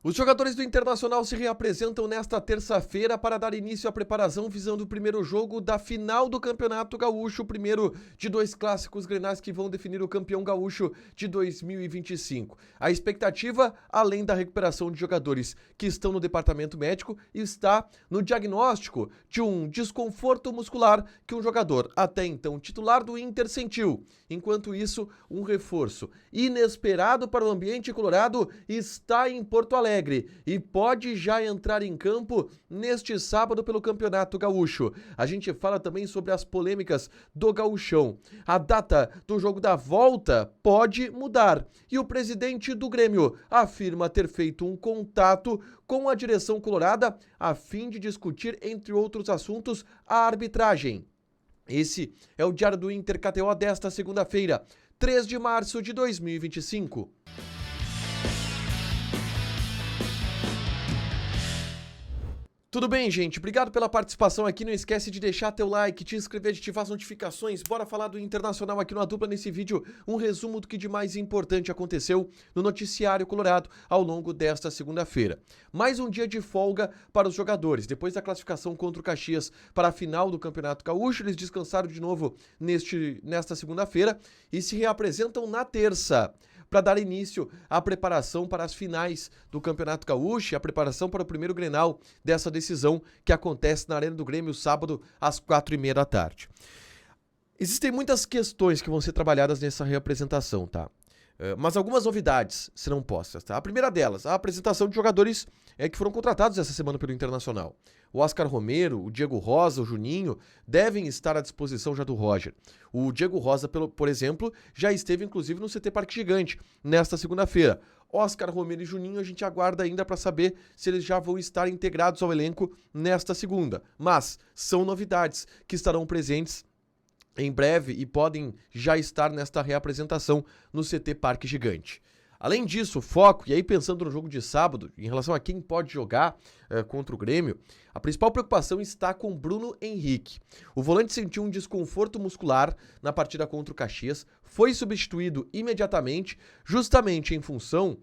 Os jogadores do Internacional se reapresentam nesta terça-feira para dar início à preparação visando o primeiro jogo da final do Campeonato Gaúcho, o primeiro de dois clássicos grenais que vão definir o campeão gaúcho de 2025. A expectativa, além da recuperação de jogadores que estão no departamento médico, está no diagnóstico de um desconforto muscular que um jogador, até então titular do Inter, sentiu. Enquanto isso, um reforço inesperado para o ambiente colorado está em Porto Alegre e pode já entrar em campo neste sábado pelo Campeonato Gaúcho. A gente fala também sobre as polêmicas do Gaúchão. A data do jogo da volta pode mudar e o presidente do Grêmio afirma ter feito um contato com a direção colorada a fim de discutir, entre outros assuntos, a arbitragem. Esse é o Diário do Inter KTO desta segunda-feira, 3 de março de 2025. Tudo bem, gente? Obrigado pela participação aqui. Não esquece de deixar teu like, te inscrever, de ativar as notificações. Bora falar do Internacional aqui no A Dupla nesse vídeo. Um resumo do que de mais importante aconteceu no noticiário colorado ao longo desta segunda-feira. Mais um dia de folga para os jogadores. Depois da classificação contra o Caxias para a final do Campeonato Gaúcho, eles descansaram de novo nesta segunda-feira e se reapresentam na terça para dar início à preparação para as finais do Campeonato Gaúcho e a preparação para o primeiro Grenal dessa decisão que acontece na Arena do Grêmio sábado às 4h30 da tarde. Existem muitas questões que vão ser trabalhadas nessa reapresentação, tá? Mas algumas novidades serão postas, tá? A primeira delas, a apresentação de jogadores que foram contratados essa semana pelo Internacional. O Oscar Romero, o Diego Rosa, o Juninho devem estar à disposição já do Roger. O Diego Rosa, por exemplo, já esteve inclusive no CT Parque Gigante nesta segunda-feira. Oscar Romero e Juninho a gente aguarda ainda para saber se eles já vão estar integrados ao elenco nesta segunda. Mas são novidades que estarão presentes em breve e podem já estar nesta reapresentação no CT Parque Gigante. Além disso, foco, e aí pensando no jogo de sábado, em relação a quem pode jogar contra o Grêmio, a principal preocupação está com Bruno Henrique. O volante sentiu um desconforto muscular na partida contra o Caxias, foi substituído imediatamente, justamente em função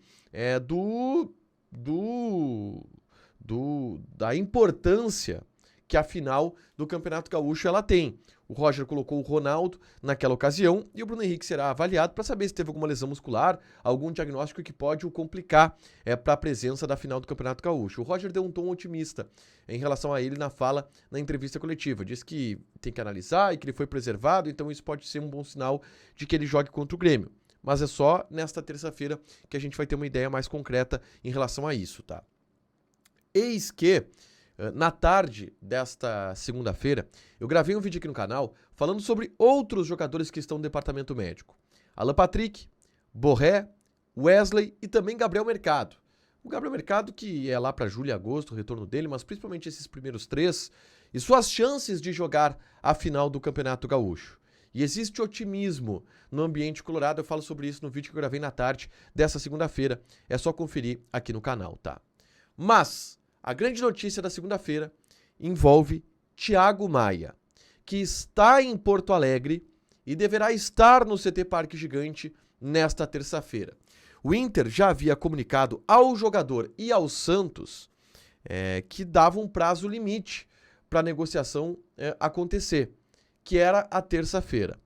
da importância que a final do Campeonato Gaúcho ela tem. O Roger colocou o Ronaldo naquela ocasião e o Bruno Henrique será avaliado para saber se teve alguma lesão muscular, algum diagnóstico que pode o complicar para a presença da final do Campeonato Gaúcho. O Roger deu um tom otimista em relação a ele na fala, na entrevista coletiva. Disse que tem que analisar e que ele foi preservado, então isso pode ser um bom sinal de que ele jogue contra o Grêmio. Mas é só nesta terça-feira que a gente vai ter uma ideia mais concreta em relação a isso, tá? Eis que na tarde desta segunda-feira, eu gravei um vídeo aqui no canal falando sobre outros jogadores que estão no departamento médico. Alan Patrick, Borré, Wesley e também Gabriel Mercado. O Gabriel Mercado que é lá para julho e agosto, o retorno dele, mas principalmente esses primeiros três e suas chances de jogar a final do Campeonato Gaúcho. E existe otimismo no ambiente colorado, eu falo sobre isso no vídeo que eu gravei na tarde dessa segunda-feira. É só conferir aqui no canal, tá? Mas a grande notícia da segunda-feira envolve Thiago Maia, que está em Porto Alegre e deverá estar no CT Parque Gigante nesta terça-feira. O Inter já havia comunicado ao jogador e ao Santos que dava um prazo limite para a negociação acontecer, que era a terça-feira.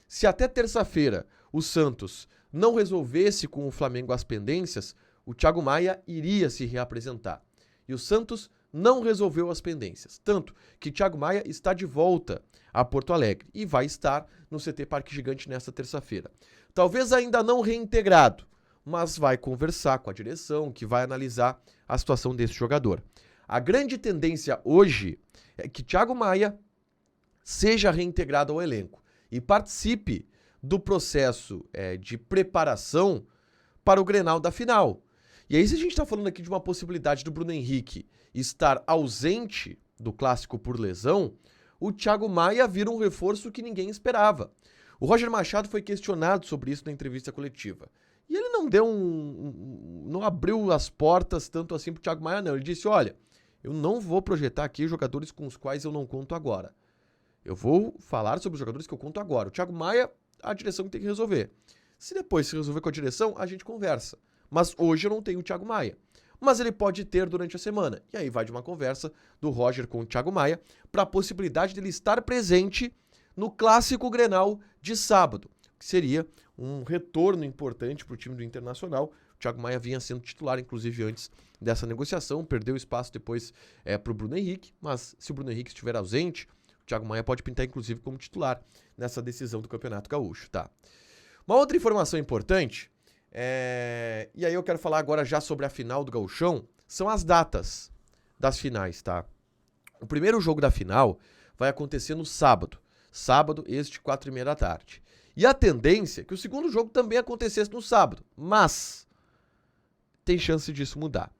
Se até terça-feira o Santos não resolvesse com o Flamengo as pendências, o Thiago Maia iria se reapresentar. E o Santos não resolveu as pendências. Tanto que Thiago Maia está de volta a Porto Alegre e vai estar no CT Parque Gigante nesta terça-feira. Talvez ainda não reintegrado, mas vai conversar com a direção, que vai analisar a situação desse jogador. A grande tendência hoje é que Thiago Maia seja reintegrado ao elenco e participe do processo de preparação para o Grenal da final. E aí, se a gente está falando aqui de uma possibilidade do Bruno Henrique estar ausente do clássico por lesão, o Thiago Maia vira um reforço que ninguém esperava. O Roger Machado foi questionado sobre isso na entrevista coletiva. E ele não deu não abriu as portas tanto assim para o Thiago Maia, não. Ele disse, olha, eu não vou projetar aqui jogadores com os quais eu não conto agora. Eu vou falar sobre os jogadores que eu conto agora. O Thiago Maia, a direção tem que resolver. Se depois se resolver com a direção, a gente conversa. Mas hoje eu não tenho o Thiago Maia. mas ele pode ter durante a semana. E aí vai de uma conversa do Roger com o Thiago Maia para a possibilidade dele estar presente no Clássico Grenal de sábado, que seria um retorno importante para o time do Internacional. O Thiago Maia vinha sendo titular, inclusive, antes dessa negociação, perdeu espaço depois para o Bruno Henrique, mas se o Bruno Henrique estiver ausente, o Thiago Maia pode pintar, inclusive, como titular nessa decisão do Campeonato Gaúcho, tá? Uma outra informação importante, e aí eu quero falar agora já sobre a final do Gauchão, são as datas das finais, tá? O primeiro jogo da final vai acontecer no sábado, este 4h30 da tarde. E a tendência é que o segundo jogo também acontecesse no sábado, mas tem chance disso mudar.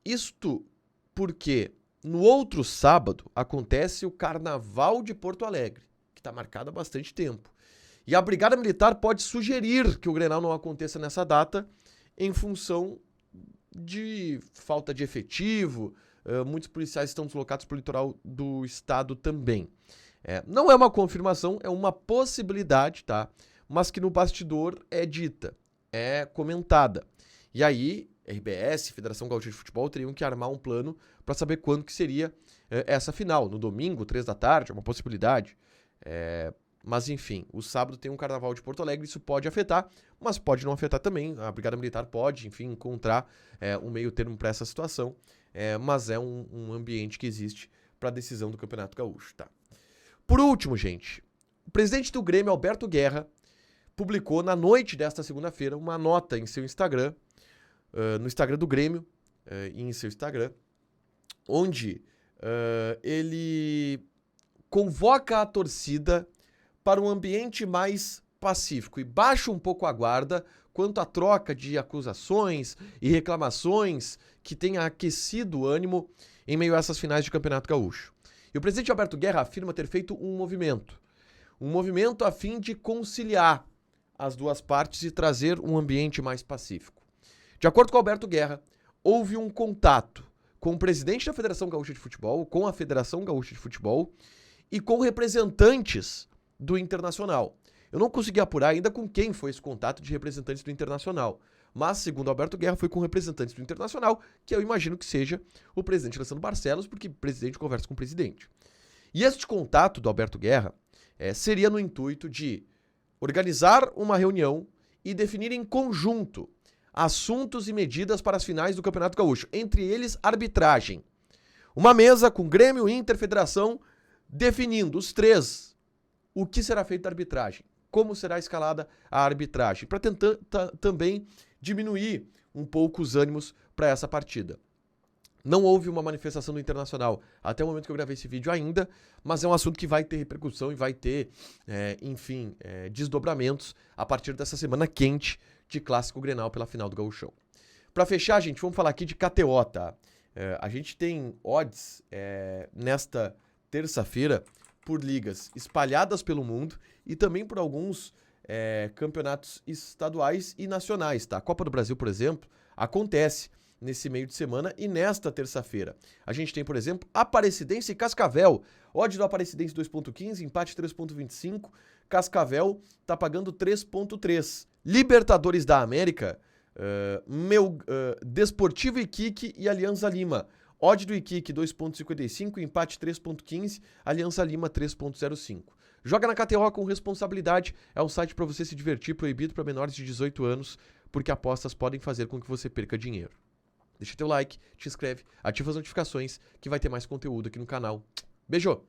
Isto porque no outro sábado acontece o Carnaval de Porto Alegre, que está marcado há bastante tempo. E a Brigada Militar pode sugerir que o Grenal não aconteça nessa data em função de falta de efetivo. Muitos policiais estão deslocados para o litoral do estado também. Não é uma confirmação, é uma possibilidade, tá? Mas que no bastidor é dita, é comentada. E aí, RBS, Federação Gaúcha de Futebol, teriam que armar um plano para saber quando que seria essa final. No domingo, 3 da tarde, é uma possibilidade. Mas enfim, o sábado tem um Carnaval de Porto Alegre, isso pode afetar, mas pode não afetar também. A Brigada Militar pode, enfim, encontrar um meio termo para essa situação, mas é um ambiente que existe para a decisão do Campeonato Gaúcho, tá? Por último, gente, o presidente do Grêmio, Alberto Guerra, publicou na noite desta segunda-feira uma nota em seu Instagram, no Instagram do Grêmio, e em seu Instagram, onde ele convoca a torcida para um ambiente mais pacífico e baixa um pouco a guarda quanto à troca de acusações e reclamações que tem aquecido o ânimo em meio a essas finais de Campeonato Gaúcho. E o presidente Alberto Guerra afirma ter feito um movimento a fim de conciliar as duas partes e trazer um ambiente mais pacífico. De acordo com Alberto Guerra, houve um contato com o presidente da Federação Gaúcha de Futebol, com a Federação Gaúcha de Futebol e com representantes do Internacional. Eu não consegui apurar ainda com quem foi esse contato de representantes do Internacional, mas, segundo Alberto Guerra, foi com representantes do Internacional, que eu imagino que seja o presidente Alessandro Barcelos, porque o presidente conversa com o presidente. E este contato do Alberto Guerra seria no intuito de organizar uma reunião e definir em conjunto assuntos e medidas para as finais do Campeonato Gaúcho, entre eles arbitragem. Uma mesa com Grêmio, Inter, Federação, definindo os três o que será feito da arbitragem, como será escalada a arbitragem, para tentar também diminuir um pouco os ânimos para essa partida. Não houve uma manifestação do Internacional até o momento que eu gravei esse vídeo ainda, mas é um assunto que vai ter repercussão e vai ter, desdobramentos a partir dessa semana quente de Clássico Grenal pela final do Gauchão. Para fechar, gente, vamos falar aqui de KTO, tá? A gente tem odds nesta terça-feira por ligas espalhadas pelo mundo e também por alguns campeonatos estaduais e nacionais, tá? A Copa do Brasil, por exemplo, acontece nesse meio de semana e nesta terça-feira. A gente tem, por exemplo, Aparecidense e Cascavel. Odd do Aparecidense 2.15, empate 3.25. Cascavel tá pagando 3.3. Libertadores da América, Desportivo Iquique e Alianza Lima. Odd do Iquique 2.55, empate 3.15, Alianza Lima 3.05. Joga na KTO com responsabilidade, é um site para você se divertir, proibido para menores de 18 anos, porque apostas podem fazer com que você perca dinheiro. Deixa teu like, te inscreve, ativa as notificações, que vai ter mais conteúdo aqui no canal. Beijo!